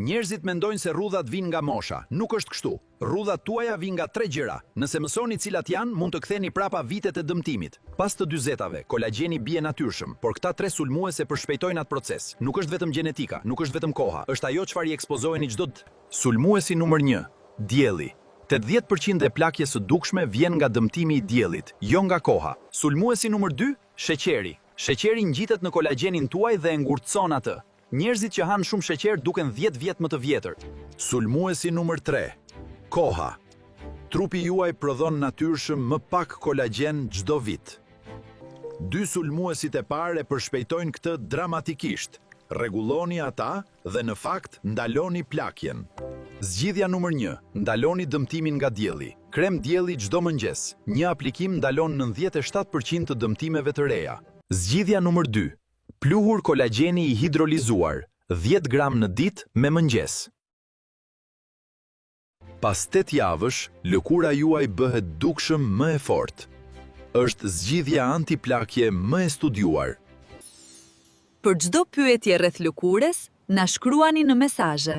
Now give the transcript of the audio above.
Njerëzit mendojnë se rrudhat vijnë nga mosha. Nuk është kështu. Rrudhat tuaja vijnë nga 3 gjëra. Nëse mësoni cilat janë, mund të ktheni prapa vitet e dëmtimit. Pas të 40-tave, kolagjeni bie natyrshëm, por këta 3 sulmuese përshpejtojnë atë proces. Nuk është vetëm gjenetika, nuk është vetëm koha, është ajo çfarë i ekspozoheni çdo ditë. Sulmuesi numër 1, dielli. 80% e plakjes së dukshme vjen nga dëmtimi i diellit, jo nga koha. Sulmuesi numër 2, sheqeri. Sheqeri ngjitet në kolagjenin tuaj dhe e ngurtëson atë. Njerëzit që hanë shumë sheqer duken 10 vjet më të vjetër. Sulmuesi numër 3, koha. Trupi juaj prodhon natyrshëm më pak kolagjen çdo vit. 2 sulmuesit e parë e përshpejtojnë këtë dramatikisht. Rregulloni ata dhe në fakt ndaloni plakjen. Zgjidhja numër 1, ndaloni dëmtimin nga dielli. Krem dielli çdo mëngjes. Një aplikim ndalon 97% të dëmtimeve të reja. Zgjidhja numër 2, pluhur kolagjeni i hidrolizuar, 10 gram në ditë me mëngjes. Pas 8 javësh, lëkura juaj bëhet dukshëm më e fortë. Është zgjidhja antiplakje më e studiuar. Për çdo pyetje rreth lëkurës, na shkruani në mesazhe.